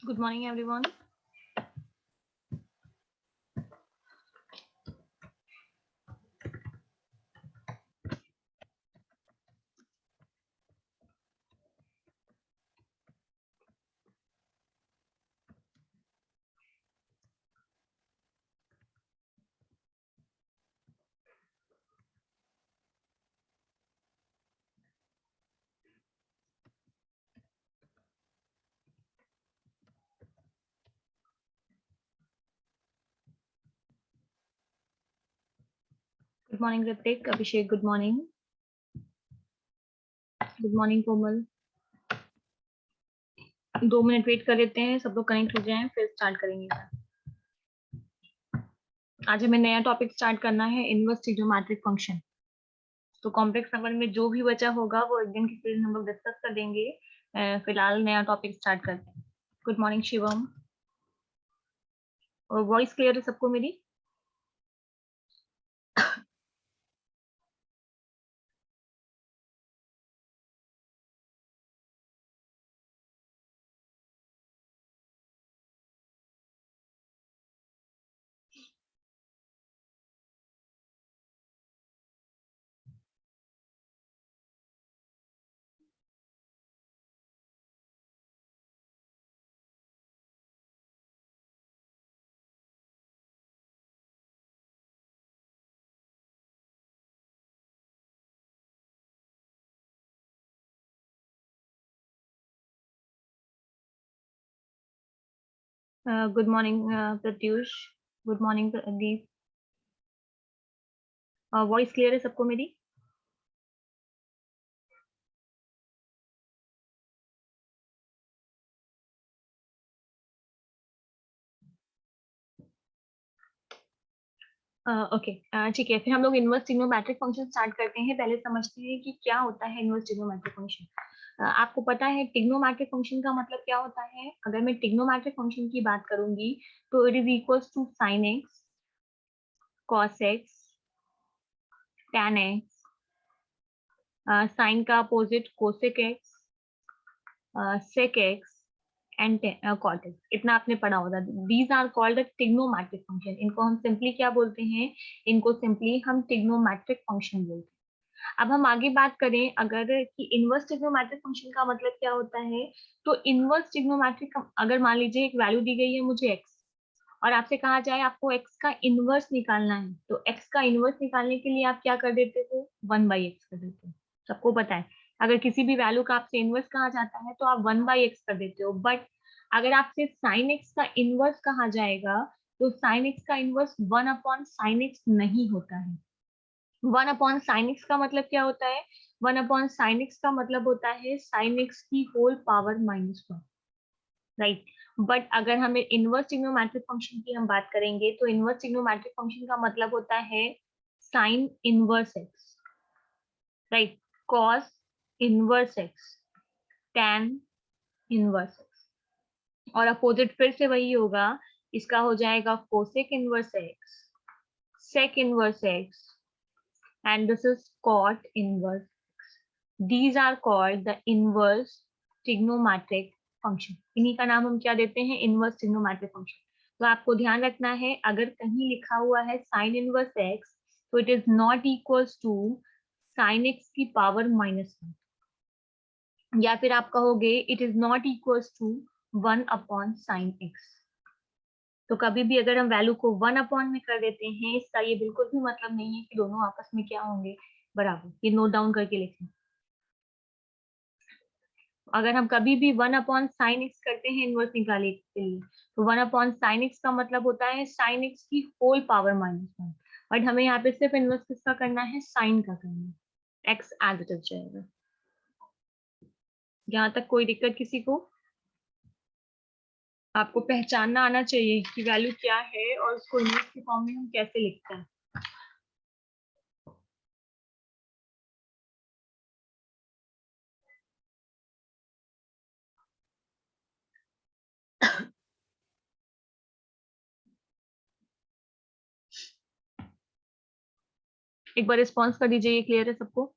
Good morning, everyone. Good morning, Ritik. Abhishek, good morning. Good morning, Komal. 2 minute wait कर लेते हैं, सब लोग कनेक्ट हो जाएं, फिर स्टार्ट करेंगे। आज हमें नया टॉपिक स्टार्ट करना है, इनवर्स ट्रिग्नोमेट्रिक फंक्शन। तो कॉम्प्लेक्स नंबर में जो भी बचा होगा वो एक दिन के दिन हम लोग डिस्कस कर देंगे। फिलहाल नया टॉपिक स्टार्ट करते हैं। Good morning Shivam. और वॉइस क्लियर है सबको मेरी? Good morning Pratyush. Good morning Pradeep. Voice clear है सबको मेरी? ओके, ठीक है। फिर हम लोग इनवर्स ट्रिग्नोमेट्रिक फंक्शन स्टार्ट करते हैं। पहले समझते हैं कि क्या होता है इनवर्स ट्रिग्नोमेट्रिक फंक्शन। आपको पता है ट्रिग्नोमेट्रिक फंक्शन का मतलब क्या होता है? अगर मैं ट्रिग्नोमेट्रिक फंक्शन की बात करूंगी तो it is equals to sine x, cos x, tan x, sine का opposite cosec x, sec x and cot x. इतना आपने पढ़ा होगा। These are called trigonometric function. इनको हम सिंपली क्या बोलते हैं? इनको सिंपली हम ट्रिग्नोमेट्रिक फंक्शन बोलते हैं। अब हम आगे बात करें अगर कि इनवर्स ट्रिग्नोमेट्रिक फंक्शन का मतलब क्या होता है, तो इनवर्स ट्रिग्नोमेट्रिक, अगर मान लीजिए एक वैल्यू दी गई है मुझे एक्स, और आपसे कहा जाए आपको एक्स का इनवर्स निकालना है, तो एक्स का इनवर्स निकालने के लिए आप क्या कर देते हो? 1/x कर देते हो। सबको पता है अगर किसी भी वैल्यू का आपसे इनवर्स कहा जाता है तो आप 1/x कर देते हो। बट अगर आपसे साइन एक्स का इनवर्स कहा जाएगा तो साइन एक्स का इनवर्स 1/sin x नहीं होता है। 1/sin x का मतलब क्या होता है? 1/sin x का मतलब होता है साइन एक्स की होल पावर -1। राइट। बट अगर हमें इनवर्स ट्रिग्नोमेट्रिक फंक्शन की हम बात करेंगे तो इनवर्स ट्रिग्नोमेट्रिक फंक्शन का मतलब होता है sine inverse x, right, cos inverse x, tan inverse x, और अपोजिट फिर से वही होगा। इसका हो जाएगा cosec inverse x, sec inverse x, and this is cot inverse. These are called the inverse trigonometric function. इन्हीं का नाम हम क्या देते हैं? Inverse trigonometric function. तो आपको ध्यान रखना है अगर कहीं लिखा हुआ है साइन इनवर्स एक्स तो it is not equals to sine x की पावर -1, या फिर आप कहोगे it is not equals to 1/sin x। तो कभी भी अगर हम वैल्यू को 1 में कर देते हैं, इसका ये बिल्कुल भी मतलब नहीं है कि दोनों आपस में क्या होंगे? बराबर। ये नोट डाउन करके लिखें। अगर हम कभी भी 1/sin x करते हैं इनवर्स निकालने के लिए, तो 1/sin x का मतलब होता है sin x की होल पावर -1। बट हमें यहाँ पे सिर्फ इनवर्स किसका करना है? साइन का करना है। x एज इट इज जाएगा। यहाँ तक कोई दिक्कत किसी को? आपको पहचानना आना चाहिए कि वैल्यू क्या है और उसको इनवर्स के फॉर्म में हम कैसे लिखते हैं। एक बार रिस्पॉन्स कर दीजिए, ये क्लियर है सबको?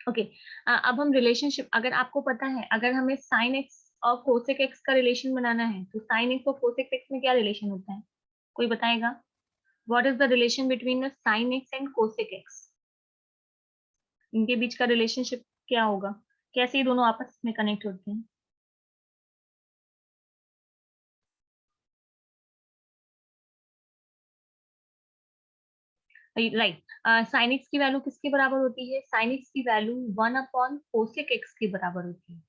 ओके, अब हम रिलेशनशिप, अगर आपको पता है, अगर हमें साइन एक्स और कोसेक एक्स का रिलेशन बनाना है, तो साइन एक्स और कोसेक एक्स में क्या रिलेशन होता है? कोई बताएगा? What is the relation between the sine x and cosec x? इनके बीच का रिलेशनशिप क्या होगा? कैसे ये दोनों आपस में कनेक्ट होते हैं? राइट, साइन एक्स की वैल्यू किसके बराबर होती है? साइन एक्स की वैल्यू 1 अपॉन कोसेक एक्स के बराबर होती है।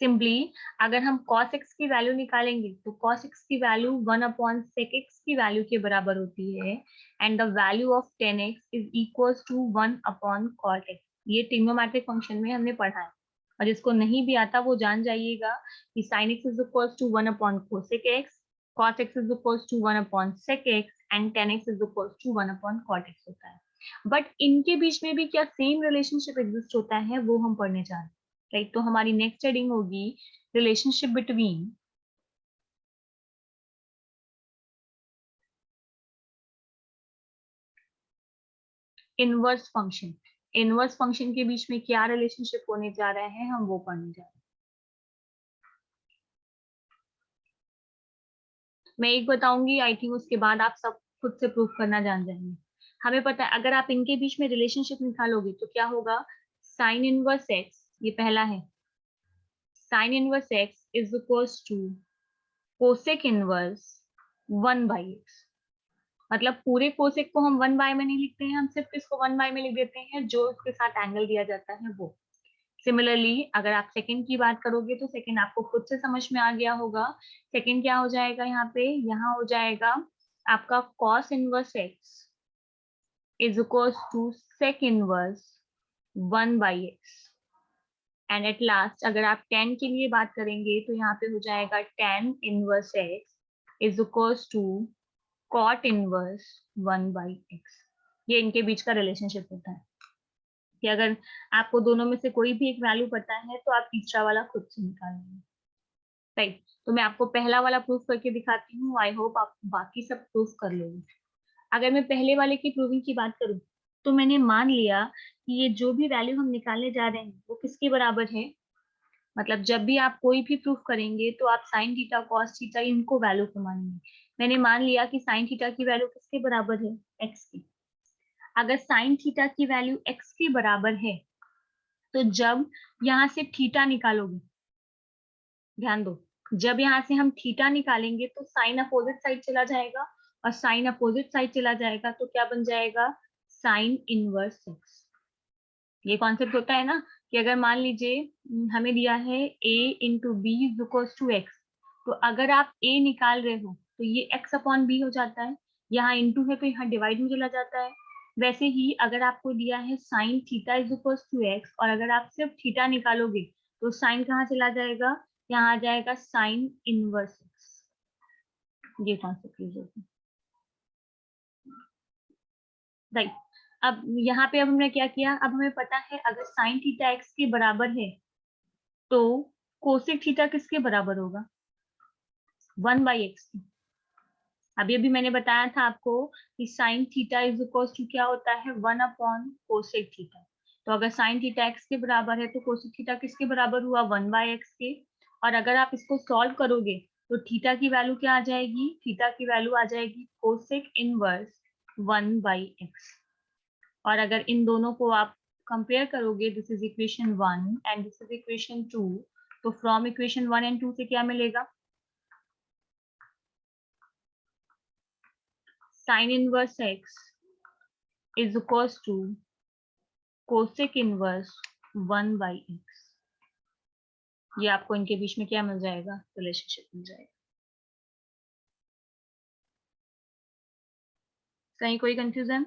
सिंपली अगर हम cos x की वैल्यू निकालेंगे तो cos x की वैल्यू 1 अपॉन sec x की वैल्यू के बराबर होती है, and the value of 10x is equals to 1 upon cot x। ये ट्रिग्नोमेट्रिक फंक्शन में हमने पढ़ा है, और जिसको नहीं भी आता वो जान जाइएगा कि sin x is equals to 1 upon cosec x, cos x is equals to 1 upon sec x, and 10x is equals to 1 upon cot x होता है। बट इनके बीच में भी क्या सेम रिलेशनशिप एग्जिस्ट होता है, वो हम पढ़ने जा रहे हैं। राइट, तो हमारी नेक्स्ट हेडिंग होगी relationship between inverse function. Inverse function के बीच में क्या रिलेशनशिप होने जा रहा है, हम वो पढ़ने जा रहे हैं। मैं एक बताऊंगी, आई थिंक उसके बाद आप सब खुद से प्रूफ करना जान जाएंगे। हमें पता है अगर आप इनके बीच में रिलेशनशिप निकालोगे तो क्या होगा? साइन इनवर्स एक्स, ये पहला है, sine inverse x is equals to cosec inverse 1/x। मतलब पूरे कोसेक को हम 1 बाय में नहीं लिखते हैं, हम सिर्फ इसको 1 बाय में लिख देते हैं, जो उसके साथ एंगल दिया जाता है वो। सिमिलरली अगर आप सेकंड की बात करोगे तो सेकंड आपको खुद से समझ में आ गया होगा। सेकंड क्या हो जाएगा यहाँ पे? यहाँ हो जाएगा आपका cos inverse x is equals to sec inverse 1/x। And at last अगर आप tan के लिए बात करेंगे तो यहाँ पे हो जाएगा tan inverse x is equals to cot inverse 1/x। ये इनके बीच का रिलेशनशिप होता है कि अगर आपको दोनों में से कोई भी एक वैल्यू पता है तो आप तीसरा वाला खुद से निकाल लेंगे। राइट, तो मैं आपको पहला वाला प्रूफ करके दिखाती हूँ, आई होप आप बाकी सब प्रूफ कर लोगे। अगर मैं पहले वाले की प्रूविंग की बात करूँ तो मैंने मान लिया कि ये जो भी वैल्यू हम निकालने जा रहे हैं वो किसके बराबर है। मतलब जब भी आप कोई भी प्रूफ करेंगे तो आप साइन थीटा कॉस थीटा इनको वैल्यू को मानेंगे। मैंने मान लिया कि साइन थीटा की वैल्यू किसके बराबर है? एक्स की। अगर साइन थीटा की वैल्यू एक्स के बराबर है तो जब यहाँ से थीटा निकालोगे, ध्यान दो, जब यहाँ से हम थीटा निकालेंगे तो साइन अपोजिट साइड चला जाएगा, और साइन अपोजिट साइड चला जाएगा तो क्या बन जाएगा? Sign inverse x. ये कॉन्सेप्ट होता है ना कि अगर मान लीजिए हमें दिया है a into B is equals to x, तो अगर आप a निकाल रहे हो तो ये x अपॉन बी हो जाता है, यहाँ इंटू है तो यहाँ डिवाइड में चला जाता है। वैसे ही अगर आपको दिया है sine theta is equals to x, और अगर आप सिर्फ थीटा निकालोगे तो साइन कहाँ चला जाएगा? यहाँ आ जाएगा साइन इनवर्स एक्स। ये कॉन्सेप्ट यूज होता है। राइट, अब यहाँ पे अब हमने क्या किया, अब हमें पता है अगर साइन थीटा एक्स के बराबर है तो कोसेक थीटा किसके बराबर होगा? 1/x। अभी अभी मैंने बताया था आपको कि sine theta is equals to क्या होता है? 1 अपॉन कोसेक थीटा। तो अगर साइन थीटा एक्स के बराबर है तो कोसेक थीटा किसके बराबर हुआ? 1/x के। और अगर आप इसको सॉल्व करोगे तो थीटा की वैल्यू क्या आ जाएगी? थीटा की वैल्यू आ जाएगी कोसेक इनवर्स 1/x। और अगर इन दोनों को आप कंपेयर करोगे, this is equation 1 and this is equation 2, तो फ्रॉम इक्वेशन 1 एंड 2 से क्या मिलेगा? Sine inverse x is equals to cosec inverse 1/x। ये आपको इनके बीच में क्या मिल जाएगा? रिलेशनशिप मिल जाएगा। कहीं कोई कंफ्यूजन?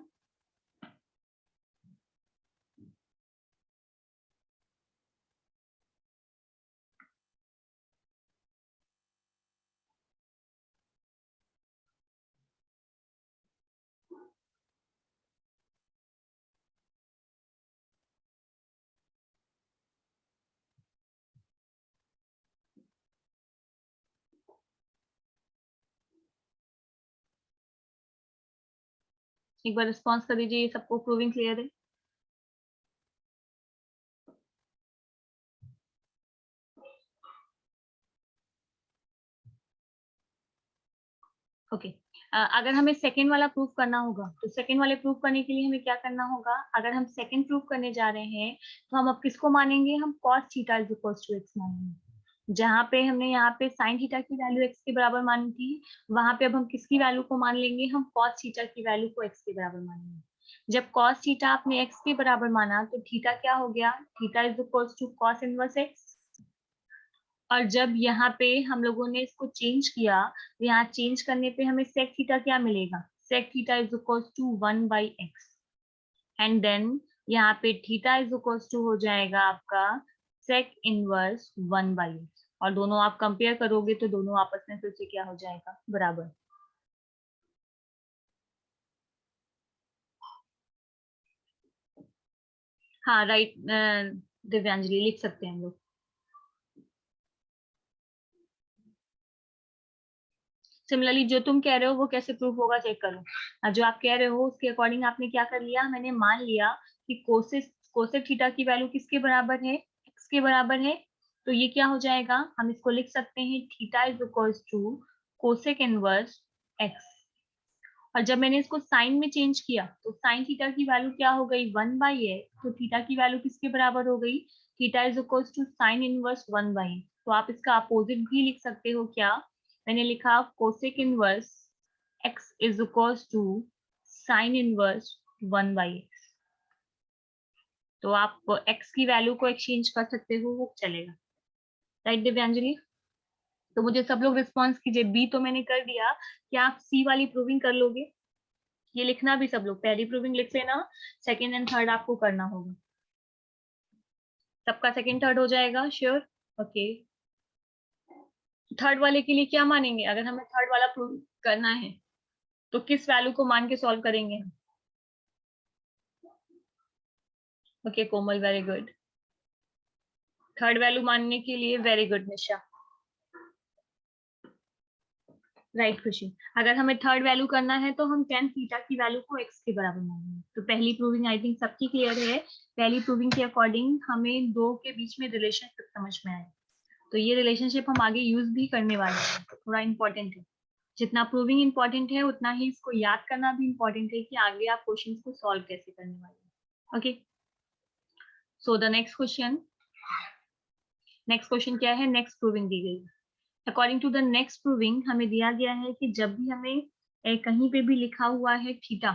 एक बार रिस्पॉन्स कर दीजिए, ये सबको प्रूविंग क्लियर है? ओके अगर हमें सेकेंड वाला प्रूफ करना होगा तो सेकेंड वाले प्रूफ करने के लिए हमें क्या करना होगा? अगर हम सेकेंड प्रूफ करने जा रहे हैं तो हम अब किसको मानेंगे? हम cos theta is equals to x मानेंगे। जहां पे हमने यहाँ पे साइन थीटा की वैल्यू एक्स के बराबर मानी थी, वहां पे अब हम किसकी वैल्यू को मान लेंगे? हम cos थीटा की वैल्यू को एक्स के बराबर मानेंगे। जब cos थीटा आपने एक्स के बराबर माना तो थीटा क्या हो गया? Theta is equals to cos inverse x. और जब यहाँ पे हम लोगों ने इसको चेंज किया तो यहाँ चेंज करने पे हमें sec थीटा क्या मिलेगा? sec theta is equals to 1/x and then यहाँ पे थीटा इज इक्वल्स टू हो जाएगा आपका sec इनवर्स 1/x। और दोनों आप कंपेयर करोगे तो दोनों आपस में फिर से क्या हो जाएगा? बराबर। हाँ राइट दिव्यांजलि, लिख सकते हैं हम लोग। सिमिलरली जो तुम कह रहे हो वो कैसे प्रूफ होगा चेक करो। जो आप कह रहे हो उसके अकॉर्डिंग आपने क्या कर लिया? मैंने मान लिया कि कोसेक थीटा की वैल्यू किसके बराबर है? एक्स के बराबर है। तो ये क्या हो जाएगा? हम इसको लिख सकते हैं theta is equals to cosec inverse x. और जब मैंने इसको साइन में चेंज किया तो साइन थीटा की वैल्यू क्या हो गई? 1/x। तो थीटा की वैल्यू किसके बराबर हो गई? Theta is equals to sine inverse 1/x। तो आप इसका अपोजिट भी लिख सकते हो क्या? मैंने लिखा cosec inverse x is equals to sine inverse 1/x। तो आप x की वैल्यू को एक्सचेंज कर सकते हो, वो चलेगा। राइट दिव्यांजलि? तो मुझे सब लोग रिस्पॉन्स कीजिए। बी तो मैंने कर दिया, क्या आप सी वाली प्रूविंग कर लोगे? ये लिखना भी सब लोग, पहली प्रूविंग लिख लेना, सेकेंड एंड थर्ड आपको करना होगा। सबका सेकेंड थर्ड हो जाएगा श्योर? ओके थर्ड वाले के लिए क्या मानेंगे? अगर हमें थर्ड वाला प्रूव करना है तो किस वैल्यू को मान के सॉल्व करेंगे? ओके कोमल, वेरी गुड। थर्ड वैल्यू मानने के लिए वेरी गुड निशा। राइट खुशी। अगर हमें थर्ड वैल्यू करना है तो हम tan थीटा की वैल्यू को x के बराबर मानेंगे। तो पहली प्रूविंग आई थिंक सबकी क्लियर है। पहली प्रूविंग के अकॉर्डिंग हमें दो के बीच में रिलेशनशिप समझ में आया। तो ये रिलेशनशिप हम आगे यूज भी करने वाले हैं, तो थोड़ा इंपॉर्टेंट है। जितना प्रूविंग इंपॉर्टेंट है उतना ही इसको याद करना भी इंपॉर्टेंट है कि आगे आप क्वेश्चंस को सॉल्व कैसे करने वाले हैं। Okay so the next question क्या है? नेक्स्ट प्रूविंग दी गई है। According to the next proving हमें दिया गया है कि जब भी हमें कहीं पे भी लिखा हुआ है थीटा,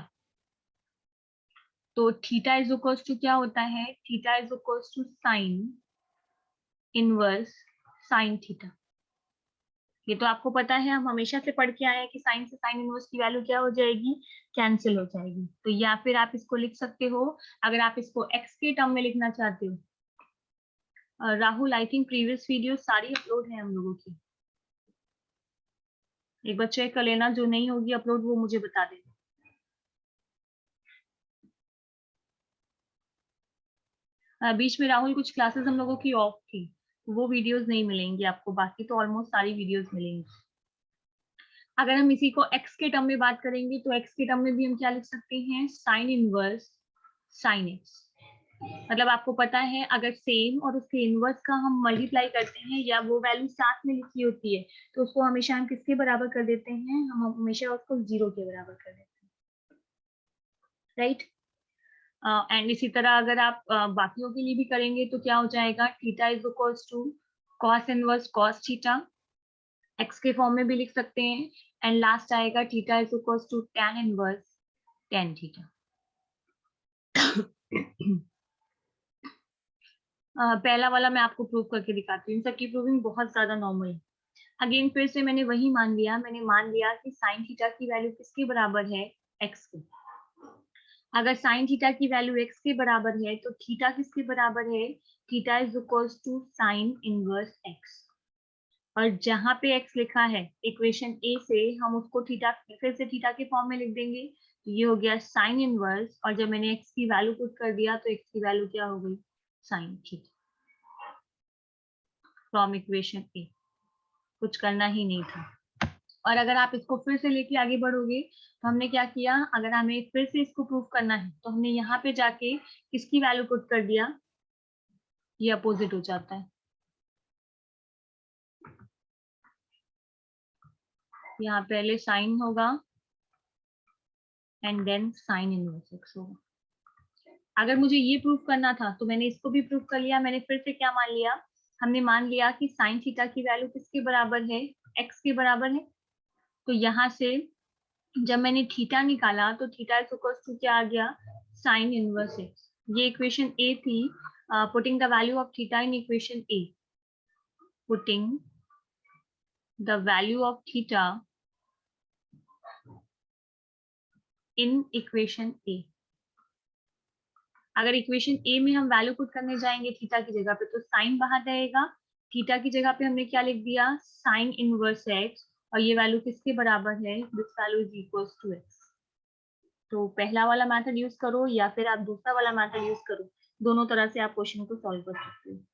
तो थीटा इज इक्वल्स टू क्या होता है? Theta is equals to sine inverse sine theta. ये तो आपको पता है, हम हमेशा से पढ़ के आए हैं कि साइन से साइन इनवर्स की वैल्यू क्या हो जाएगी? कैंसिल हो जाएगी। तो या फिर आप इसको लिख सकते हो, अगर आप इसको एक्स के टर्म में लिखना चाहते हो। Rahul I think previous video सारी अपलोड है हम लोगों की, एक बार चेक कर लेना, जो नहीं होगी अपलोड वो मुझे बता देना। बीच में राहुल कुछ क्लासेस हम लोगों की ऑफ थी, वो वीडियोस नहीं मिलेंगी आपको, बाकी तो ऑलमोस्ट सारी वीडियोस मिलेंगी। अगर हम इसी को x के टर्म में बात करेंगे तो x के टर्म में भी हम क्या लिख सकते हैं? Sign inverse sign x। मतलब आपको पता है अगर सेम और उसके इनवर्स का हम मल्टीप्लाई करते हैं या वो वैल्यू साथ में लिखी होती है तो उसको हमेशा हम किसके बराबर कर देते हैं? हम हमेशा उसको 0 के बराबर कर देते हैं। राइट एंड इसी तरह अगर आप बाकियों के लिए भी करेंगे तो क्या हो जाएगा? Theta is equals to cos inverse cos theta, x के फॉर्म में भी लिख सकते हैं। एंड लास्ट आएगा theta is equals to tan inverse tan theta. पहला वाला मैं आपको प्रूव करके दिखाती हूँ, सबकी प्रूविंग बहुत ज्यादा नॉर्मल है। अगेन फिर से मैंने वही मान लिया, मैंने मान लिया कि साइन थीटा की वैल्यू किसके बराबर है? एक्स के। अगर साइन थीटा की वैल्यू एक्स के बराबर है तो थीटा किसके बराबर है? Theta is equals to sine inverse x. और जहां पे एक्स लिखा है इक्वेशन ए से हम उसको थीटा फिर से थीटा के फॉर्म में लिख देंगे, तो ये हो गया साइन इनवर्स। और जब मैंने एक्स की वैल्यू पुट कर दिया तो एक्स की वैल्यू क्या हो गई? साइन थीटा फ्रॉम इक्वेशन ए। कुछ करना ही नहीं था। और अगर आप इसको फिर से लेके आगे बढ़ोगे तो हमने क्या किया, अगर हमें फिर से इसको प्रूव करना है तो हमने यहाँ पे जाके किसकी वैल्यू पुट कर दिया? ये अपोजिट हो जाता है। यहाँ पहले साइन होगा and then sine inverse x होगा। अगर मुझे ये प्रूव करना था तो मैंने इसको भी प्रूव कर लिया। मैंने फिर से क्या मान लिया, हमने मान लिया कि साइन थीटा की वैल्यू किसके बराबर है, एक्स के बराबर है। तो यहाँ से जब मैंने थीटा निकाला तो थीटा इज इक्वल टू क्या आ गया, साइन इनवर्स एक्स। ये इक्वेशन ए थी। Putting the value of theta in equation A, putting the value of theta in equation A. अगर इक्वेशन ए में हम वैल्यू पुट करने जाएंगे थीटा की जगह पे, तो साइन बाहर रहेगा, थीटा की जगह पे हमने क्या लिख दिया, साइन इनवर्स एक्स, और ये वैल्यू किसके बराबर है, this value is equal to x. तो पहला वाला मेथड यूज करो या फिर आप दूसरा वाला मेथड यूज करो, दोनों तरह से आप क्वेश्चन को सॉल्व कर सकते हो।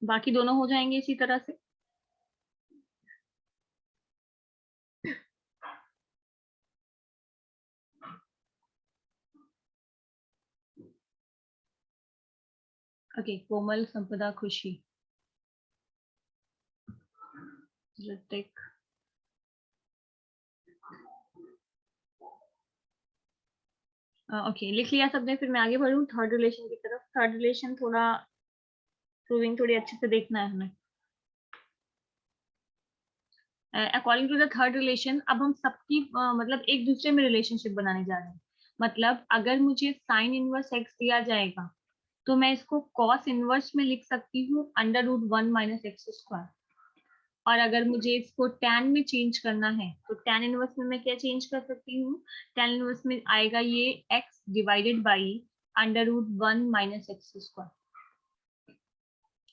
बाकी दोनों हो जाएंगे इसी तरह से। ओके, कोमल, संपदा, खुशी, ऋतिक, ओके लिख लिया सबने। फिर मैं आगे बढ़ूं थर्ड रिलेशन की तरफ। थर्ड रिलेशन थोड़ा प्रूविंग थोड़ी अच्छे से देखना है हमें। According to the third relation अब हम सबकी मतलब एक दूसरे में रिलेशनशिप बनाने जा रहे हैं। मतलब अगर मुझे साइन इनवर्स एक्स दिया जाएगा तो मैं इसको कॉस इनवर्स में लिख सकती हूँ under root 1 minus x square. और अगर मुझे इसको टैन में चेंज करना है तो टैन इनवर्स में मैं क्या चेंज कर सकती हूँ, टैन इनवर्स में आएगा ये x divided by under root 1 minus x square.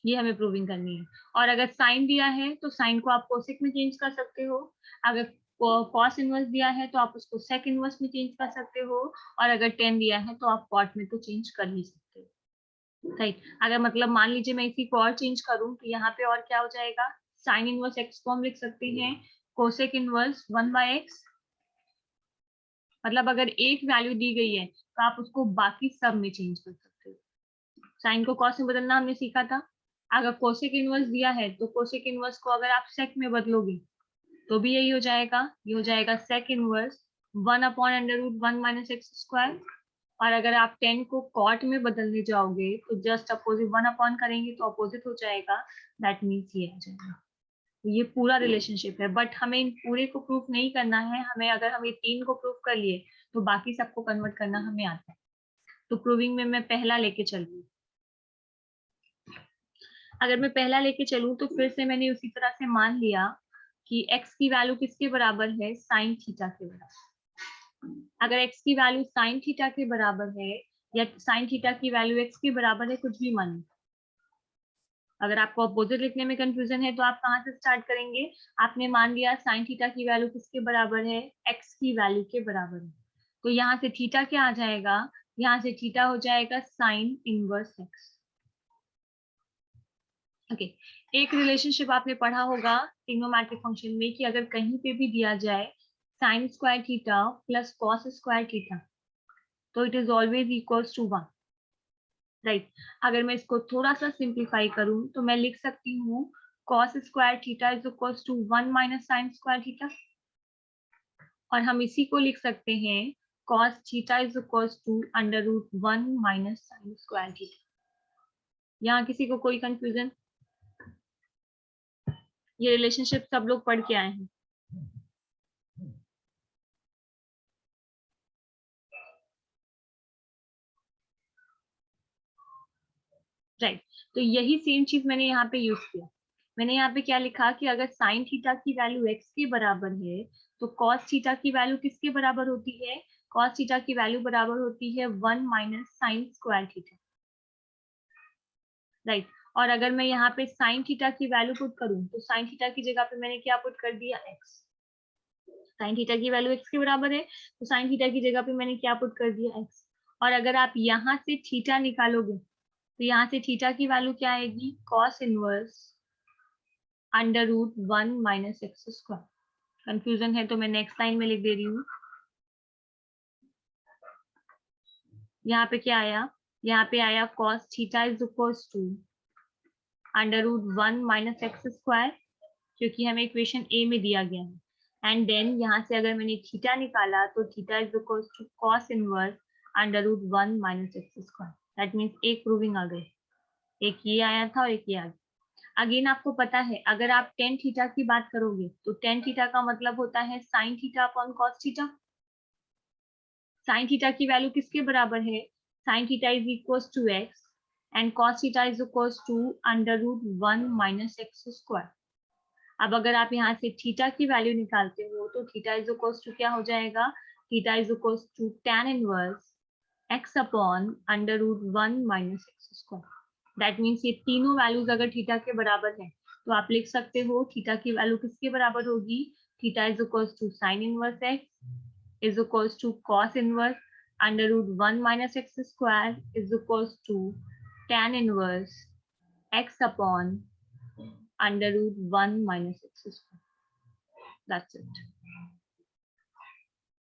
ये हमें प्रूविंग करनी है। और अगर साइन दिया है तो साइन को आप कोसेक में चेंज कर सकते हो। अगर कॉस इनवर्स दिया है तो आप उसको सेक इनवर्स में चेंज कर सकते हो। और अगर टेन दिया है तो आप कॉट में तो चेंज कर ही सकते हो, राइट। अगर मतलब मान लीजिए मैं इसी को और चेंज करूं तो यहाँ पे और क्या हो जाएगा, साइन इनवर्स एक्स को हम लिख सकते हैं कोसेक इनवर्स 1 बाय एक्स। मतलब अगर एक वैल्यू दी गई है तो आप उसको बाकी सब में चेंज कर सकते हो। साइन को कॉस में बदलना हमने सीखा था। अगर कोसेक इनवर्स दिया है तो कोसेक इनवर्स को अगर आप सेक में बदलोगे तो भी यही हो जाएगा, ये हो जाएगा sec inverse 1 upon under root 1 minus x square. और अगर आप 10 को कॉट में बदलने जाओगे तो जस्ट अपोजिट 1 अपॉन करेंगे तो अपोजिट हो जाएगा, दैट मीन्स ये आ जाएगा। ये पूरा रिलेशनशिप है, बट हमें इन पूरे को प्रूफ नहीं करना है। हमें अगर हम ये तीन को प्रूफ कर लिए तो बाकी सबको कन्वर्ट करना हमें आता है। तो प्रूविंग में मैं पहला लेके चल रही हूँ। अगर मैं पहला लेके चलूं तो फिर से मैंने उसी तरह से मान लिया कि x की वैल्यू किसके बराबर है, साइन थीटा के बराबर। अगर x की वैल्यू साइन थीटा के बराबर है या साइन थीटा की वैल्यू x के बराबर है, कुछ भी मान लो। अगर आपको अपोजिट लिखने में कंफ्यूजन है तो आप कहाँ से स्टार्ट करेंगे, आपने मान लिया साइन थीटा की वैल्यू किसके बराबर है, x की वैल्यू के बराबर है। तो यहाँ से थीटा क्या आ जाएगा, यहाँ से थीटा हो जाएगा साइन इनवर्स x। ओके एक रिलेशनशिप आपने पढ़ा होगा ट्रिग्नोमेट्रिक फंक्शन में कि अगर कहीं पे भी दिया जाए sine square theta plus cos square theta तो it is always equals to 1, right. अगर मैं इसको थोड़ा सा सिंप्लीफाई करूं तो मैं लिख सकती हूँ cos square theta is equals to 1 minus sine square theta. और हम इसी को लिख सकते हैं cos theta is equals to under root 1 minus sine square theta. यहाँ किसी को कोई कंफ्यूजन, ये रिलेशनशिप सब लोग पढ़ के आए हैं। राइट, तो यही सेम चीज मैंने यहाँ पे यूज किया। मैंने यहाँ पे क्या लिखा कि अगर साइन थीटा की वैल्यू x के बराबर है तो कॉस थीटा की वैल्यू किसके बराबर होती है, कॉस थीटा की वैल्यू बराबर होती है 1 minus sine square theta, right. और अगर मैं यहाँ पे साइन थीटा की वैल्यू पुट करूँ तो साइन थीटा की जगह पे मैंने क्या पुट कर दिया, x। साइन थीटा की वैल्यू x के बराबर है तो साइन थीटा की जगह पे मैंने क्या पुट कर दिया, x। और अगर आप यहाँ से थीटा निकालोगे तो यहाँ से थीटा की वैल्यू क्या आएगी, cos inverse under root 1 minus x square. Confusion है तो मैं नेक्स्ट लाइन में लिख दे रही हूँ यहाँ पे क्या आया, यहाँ पे आया cos theta is equals to √1 minus x square, क्योंकि हमें इक्वेशन ए में दिया गया है। एंड देन यहाँ से अगर मैंने थीटा निकाला तो theta is equals to cos inverse √1 minus x square. That means एक प्रूविंग आ गई, एक ये आया था और एक ये आ गया। अगेन आपको पता है अगर आप टेन थीटा की बात करोगे तो टेन थीटा का मतलब होता है sine theta upon cos theta. Sine theta की वैल्यू किसके बराबर है, sine theta is equals to x and cos theta is equals to √1 minus x square. अब अगर आप यहाँ से थीटा की वैल्यू निकालते हो तो थीटा इज इक्वल्स टू क्या हो जाएगा, theta is equals to tan inverse x upon √1 minus x square. That means ये तीनों वैल्यूज अगर थीटा के बराबर है तो आप लिख सकते हो थीटा की वैल्यू किसके बराबर होगी, theta is equals to sine inverse x is equals to cos inverse √1 minus x square is equals to tan inverse x upon √1 minus x square. That's it.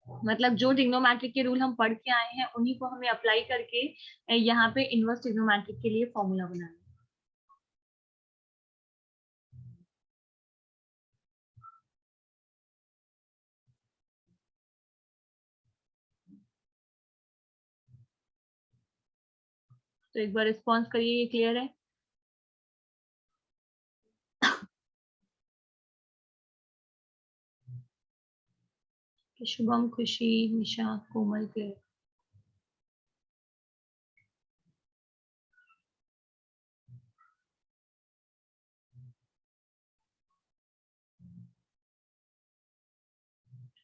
मतलब जो ट्रिग्नोमेट्रिक के रूल हम पढ़ के आए हैं उन्हीं को हमें अप्लाई करके यहाँ पे इनवर्स ट्रिग्नोमेट्रिक के लिए फॉर्मूला बनाना है। तो एक बार रिस्पॉन्स करिए, ये क्लियर है? शुभम, खुशी, निशा, कोमल, क्लियर?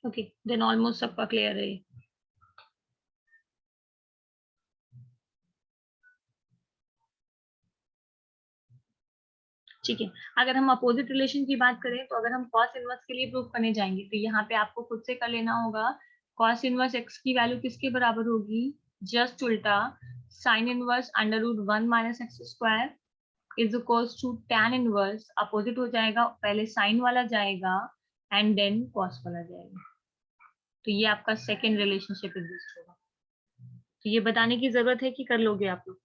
ओके, देन ऑलमोस्ट सबका क्लियर है। ठीक है, अगर हम अपोजिट रिलेशन की बात करें तो अगर हम कॉस इनवर्स के लिए प्रूव करने जाएंगे तो यहाँ पे आपको खुद से कर लेना होगा, कॉस इनवर्स एक्स की वैल्यू किसके बराबर होगी, जस्ट उल्टा sine inverse √1 minus x square is equals to tan inverse, opposite हो जाएगा, पहले साइन वाला जाएगा एंड देन कॉस वाला जाएगा। तो ये आपका सेकेंड रिलेशनशिप एग्जिस्ट होगा। तो ये बताने की जरूरत है कि कर लोगे आप लोग?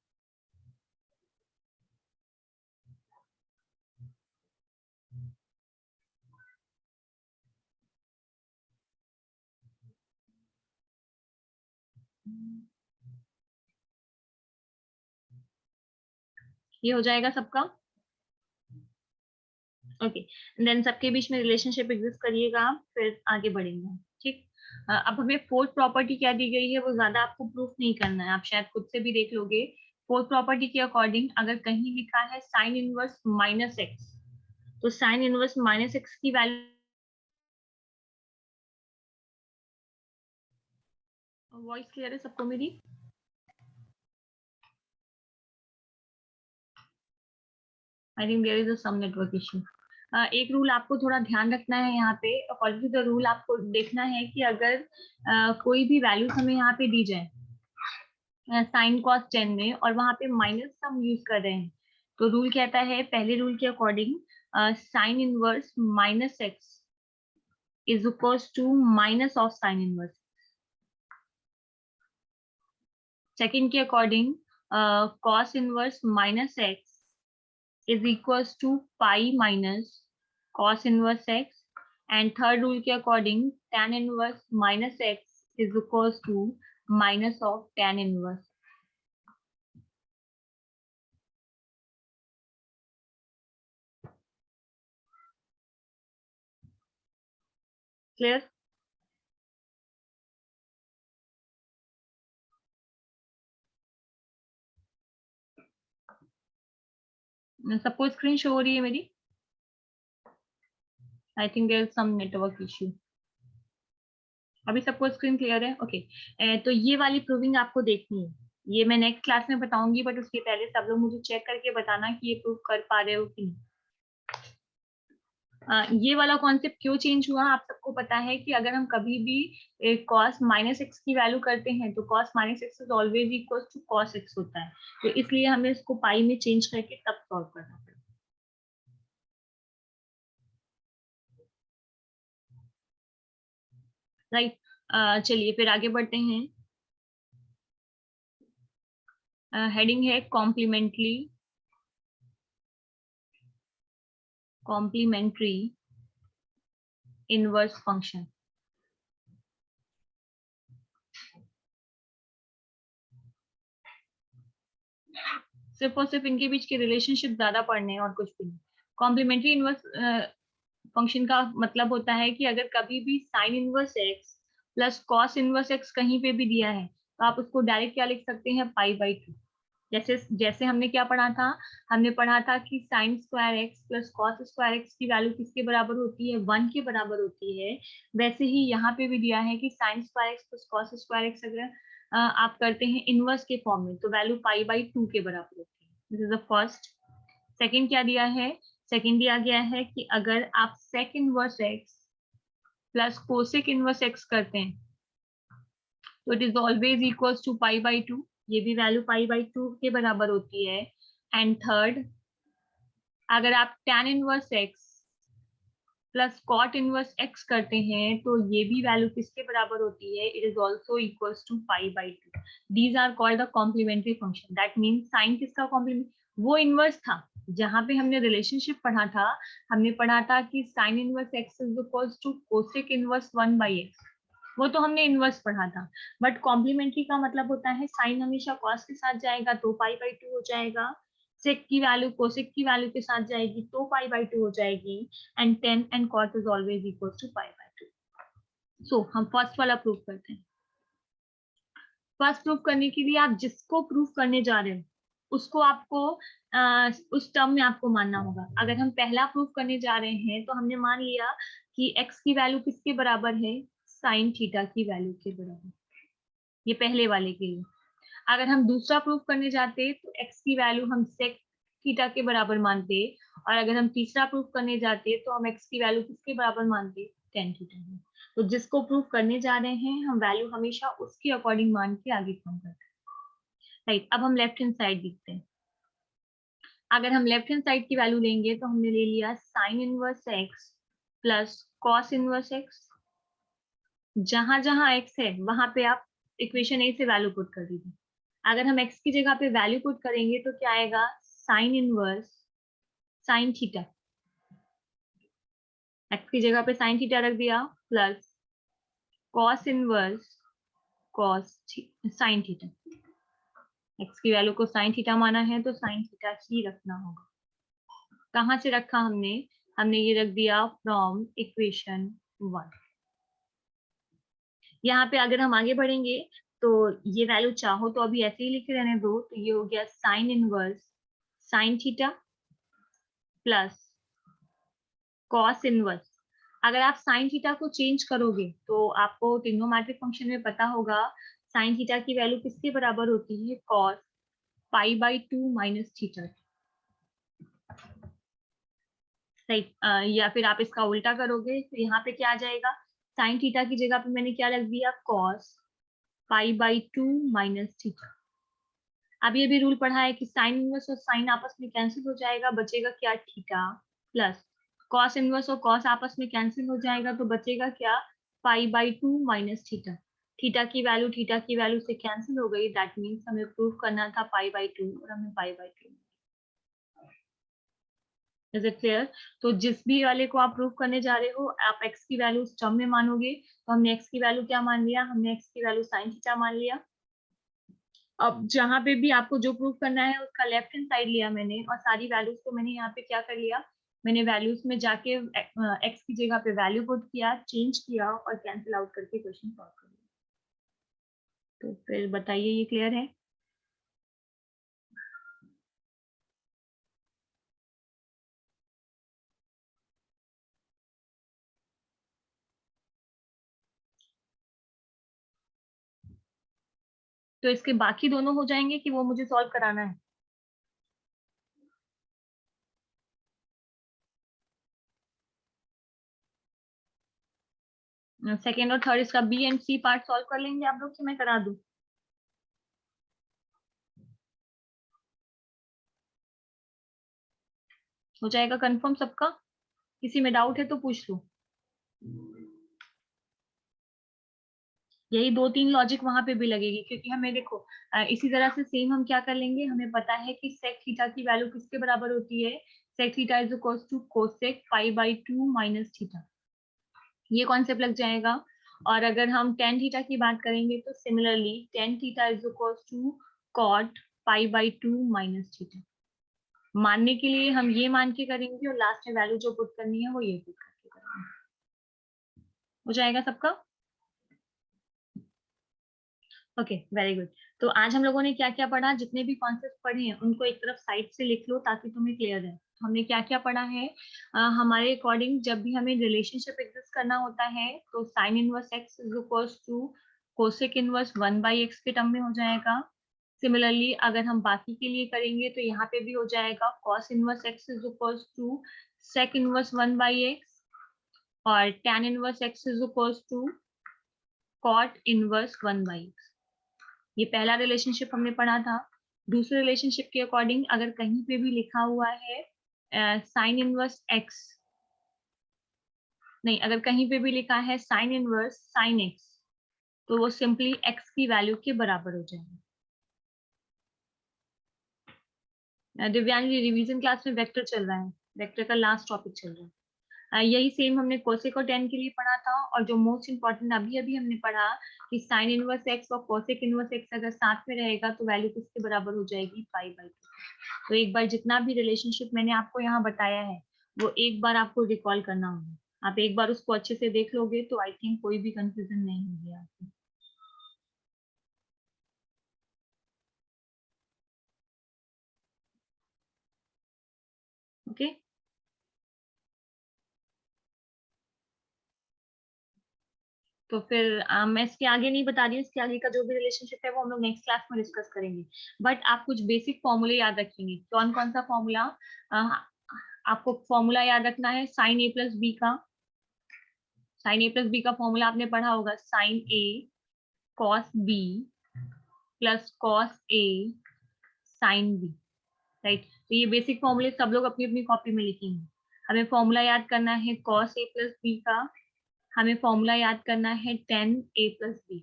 ये हो जाएगा सबका? ओके, देन सबके बीच में रिलेशनशिप एग्जिस्ट करिएगा, फिर आगे बढ़ेंगे। ठीक, अब हमें फोर्थ प्रॉपर्टी क्या दी गई है वो ज्यादा आपको प्रूफ नहीं करना है, आप शायद खुद से भी देख लोगे। फोर्थ प्रॉपर्टी के अकॉर्डिंग अगर कहीं लिखा है साइन इनवर्स माइनस एक्स तो साइन इनवर्स माइनस एक्स की वैल्यू, वॉइस क्लियर है सबको मेरी? I think there is a some network issue. एक रूल आपको थोड़ा ध्यान रखना है यहाँ पे, अकॉर्डिंग टू द रूल आपको देखना है कि अगर कोई भी वैल्यूज हमें यहाँ पे दी जाए साइन कॉस 10 में और वहां पे माइनस हम यूज कर रहे हैं तो रूल कहता है, पहले रूल के according sine inverse minus x is equals to minus of sine inverse. Second के according cos inverse minus x is equals to pi minus cos inverse x, and third rule के according tan inverse minus x is equals to minus of tan inverse। Clear? सबको screen show हो रही है मेरी? I think there is some network issue. अभी सबको screen clear है? Okay, तो ये वाली प्रूविंग आपको देखनी है, ये मैं नेक्स्ट क्लास में बताऊंगी, बट उसके पहले सब लोग मुझे चेक करके बताना कि ये प्रूव कर पा रहे हो कि नहीं। ये वाला कॉन्सेप्ट क्यों चेंज हुआ आप सबको पता है कि अगर हम कभी भी कॉस माइनस एक्स की वैल्यू करते हैं तो cos minus x is always equal to cos x होता है, तो इसलिए हमें इसको पाई में चेंज करके तब सॉल्व करना पड़ता है। राइट, चलिए फिर आगे बढ़ते हैं। हेडिंग है कॉम्प्लीमेंट्री इनवर्स फंक्शन। सिर्फ और सिर्फ इनके बीच के रिलेशनशिप ज्यादा पढ़ने हैं और कुछ भी नहीं। कॉम्प्लीमेंट्री इनवर्स फंक्शन का मतलब होता है कि अगर कभी भी sign inverse x plus cos inverse x कहीं पे भी दिया है तो आप उसको डायरेक्ट क्या लिख सकते हैं, पाई बाई टू। जैसे जैसे हमने क्या पढ़ा था, हमने पढ़ा था कि sine square x plus cos square x की वैल्यू किसके बराबर होती है, 1 के बराबर होती है। वैसे ही यहाँ पे भी दिया है कि sine square x plus cos square x अगर आप करते हैं इनवर्स के फॉर्म में तो वैल्यू पाई बाई टू के बराबर होती है। This is the first. Second क्या दिया है, सेकेंड दिया गया है कि अगर आप sec inverse x plus cosec inverse x करते हैं तो it is always equals to pi by two, ये भी वैल्यू पाई बाई टू के बराबर होती है। एंड थर्ड, अगर आप tan inverse x plus cot inverse x करते हैं तो ये भी वैल्यू किसके बराबर होती है, it is also equals to pi by two. These are called the complementary function. That means sine किसका कॉम्प्लीमेंट, वो इनवर्स था जहां पे हमने रिलेशनशिप पढ़ा था। हमने पढ़ा था कि sine inverse x is equals to cosec inverse 1 by x, वो तो हमने इनवर्स पढ़ा था। बट कॉम्प्लीमेंट्री का मतलब होता है साइन हमेशा कॉस के साथ जाएगा तो पाई बाई टू हो जाएगा, सेक की वैल्यू कोसेक की वैल्यू के साथ जाएगी तो पाई बाई टू हो जाएगी, and tan and cot is always equal to pi by 2. So हम फर्स्ट वाला प्रूव करते हैं। फर्स्ट प्रूव करने के लिए आप जिसको प्रूव करने जा रहे हो उसको आपको उस टर्म में आपको मानना होगा। अगर हम पहला प्रूव करने जा रहे हैं तो हमने मान लिया कि x की वैल्यू किसके बराबर है, साइन थीटा की वैल्यू के बराबर, ये पहले वाले के लिए। अगर हम दूसरा प्रूव करने जाते तो x की वैल्यू हम सेक थीटा के बराबर मानते, और अगर हम तीसरा प्रूव करने जाते तो हम x की वैल्यू किसके बराबर मानते, tan थीटा में। तो जिसको प्रूव करने जा रहे हैं हम वैल्यू हमेशा उसके अकॉर्डिंग मान के आगे काम करते हैं। राइट, अब हम लेफ्ट हैंड साइड देखते हैं। अगर हम लेफ्ट हैंड साइड की वैल्यू लेंगे तो हमने ले लिया sign inverse x plus cos inverse x. जहां जहां x है वहां पे आप इक्वेशन ए से वैल्यू पुट कर दीजिए। अगर हम x की जगह पे वैल्यू पुट करेंगे तो क्या आएगा, sign inverse sine theta, x की जगह पे साइन थीटा रख दिया plus cos inverse cos sine theta. x की वैल्यू को साइन थीटा माना है तो साइन थीटा ही रखना होगा। कहाँ से रखा हमने, हमने ये रख दिया फ्रॉम इक्वेशन 1। यहाँ पे अगर हम आगे बढ़ेंगे तो ये वैल्यू चाहो तो अभी ऐसे ही लिखे रहने दो, तो ये हो गया sine inverse sine theta plus cos inverse. अगर आप साइन थीटा को चेंज करोगे तो आपको ट्रिग्नोमेट्रिक फंक्शन में पता होगा साइन थीटा की वैल्यू किसके बराबर होती है, cos pi by to minus theta. सही, या फिर आप इसका उल्टा करोगे तो यहाँ पे क्या आ जाएगा, साइन थीटा की जगह पे मैंने क्या रख दिया, cos pi by to minus theta. अब ये भी रूल पढ़ा है कि साइन इनवर्स और साइन आपस में कैंसिल हो जाएगा, बचेगा क्या, थीटा प्लस कॉस इनवर्स और कॉस आपस में कैंसिल हो जाएगा तो बचेगा क्या, पाई by to minus theta. Theta की वैल्यू से कैंसिल हो गई, दैट मीन्स हमें प्रूव करना था पाई बाई टू और हमें पाई by to. Is it clear. तो जिस भी वाले को आप प्रूव करने जा रहे हो आप x की वैल्यू उस टर्म में मानोगे, तो हमने x की वैल्यू क्या मान लिया, हमने x की वैल्यू साइन थीटा मान लिया। अब जहां पे भी आपको जो प्रूव करना है उसका लेफ्ट हैंड साइड लिया मैंने, और सारी वैल्यूज को मैंने यहाँ पे क्या कर लिया, मैंने वैल्यूज में जाके x की जगह पे वैल्यू पुट किया, चेंज किया और कैंसिल आउट करके क्वेश्चन सॉल्व कर लिया। तो फिर बताइए ये क्लियर है। तो इसके बाकी दोनों हो जाएंगे कि वो मुझे सॉल्व कराना है। सेकेंड और थर्ड इसका B and C part solve कर लेंगे आप लोग कि मैं करा दूं। हो जाएगा कंफर्म सबका, किसी में डाउट है तो पूछ लो। यही 2-3 लॉजिक वहां पे भी लगेगी, क्योंकि हमें देखो इसी तरह से सेम हम क्या कर लेंगे, हमें पता है कि सेक थीटा की वैल्यू किसके बराबर होती है, sec theta is equals to cosec pi by 2 minus theta, ये कॉन्सेप्ट लग जाएगा। और अगर हम टेन थीटा की बात करेंगे तो similarly tan theta is equals to cot pi by 2 minus theta. मानने के लिए हम ये मान के करेंगे और लास्ट में वैल्यू जो पुट करनी है वो ये पुट करके करेंगे। हो जाएगा सबका? Okay, very good. तो आज हम लोगों ने क्या क्या पढ़ा, जितने भी कॉन्सेप्ट पढ़े हैं उनको एक तरफ साइड से लिख लो ताकि तुम्हें क्लियर है। तो हमने क्या क्या पढ़ा है, हमारे अकॉर्डिंग जब भी हमें रिलेशनशिप एग्जिस्ट करना होता है तो sine inverse x is equals to cosec inverse 1/x के टर्म में हो जाएगा। सिमिलरली अगर हम बाकी के लिए करेंगे तो यहाँ पे भी हो जाएगा cos inverse x is equals to sec inverse 1/x, और tan inverse x is equals to cot inverse 1/x। ये पहला रिलेशनशिप हमने पढ़ा था। दूसरे रिलेशनशिप के अकॉर्डिंग अगर कहीं पे भी लिखा हुआ है साइन इनवर्स एक्स, नहीं, अगर कहीं पे भी लिखा है साइन इनवर्स साइन एक्स, तो वो सिंपली एक्स की वैल्यू के बराबर हो जाएगा। दिव्यांगी, रिवीजन क्लास में वेक्टर चल रहा है, वेक्टर का लास्ट टॉपिक चल रहा है। यही सेम हमने कोसेक और टेन के लिए पढ़ा था, और जो मोस्ट इंपॉर्टेंट अभी अभी हमने पढ़ा कि साइन इनवर्स एक्स और कोसेक इनवर्स एक्स अगर साथ में रहेगा तो वैल्यू किसके बराबर हो जाएगी, पाई बाई 2। तो एक बार जितना भी रिलेशनशिप मैंने आपको यहाँ बताया है वो एक बार आपको रिकॉल करना होगा। आप एक बार उसको अच्छे से देख लोगे तो आई थिंक कोई भी कंफ्यूजन नहीं होगी आपको। ओके, तो फिर मैं इसके आगे नहीं बता रही हूँ, इसके आगे का जो भी रिलेशनशिप है वो हम लोग नेक्स्ट क्लास में डिस्कस करेंगे। बट आप कुछ बेसिक फॉर्मूले याद रखेंगे। कौन कौन सा फॉर्मूला? आपको फॉर्मूला याद रखना है साइन ए प्लस बी का। साइन ए प्लस बी का फॉर्मूला आपने पढ़ा होगा, sign A cos B plus cos A sine B, right. तो ये बेसिक फॉर्मूले सब लोग अपनी अपनी कॉपी में लिखेंगे। हमें फॉर्मूला याद करना है कॉस ए प्लस बी का, हमें फॉर्मूला याद करना है टेन ए प्लस बी,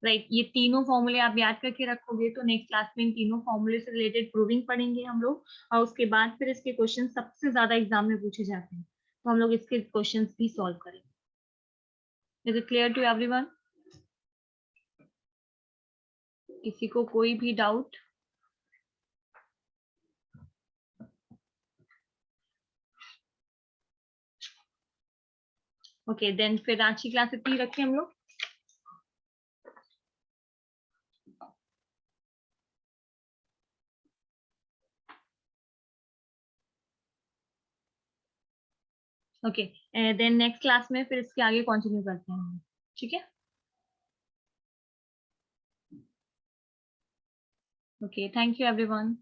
राइट। ये तीनों फॉर्मूले आप याद करके रखोगे तो नेक्स्ट क्लास में इन तीनों फॉर्मूले से रिलेटेड प्रूविंग पढ़ेंगे हम लोग, और उसके बाद फिर इसके क्वेश्चन सबसे ज्यादा एग्जाम में पूछे जाते हैं, तो हम लोग इसके क्वेश्चंस भी सॉल्व करेंगे। Is it clear to everyone? किसी को कोई भी डाउट? ओके, देन फिर आज की क्लास इतनी रखें हम लोग। ओके, देन नेक्स्ट क्लास में फिर इसके आगे कंटिन्यू करते हैं हम, ठीक है? Okay, thank you everyone.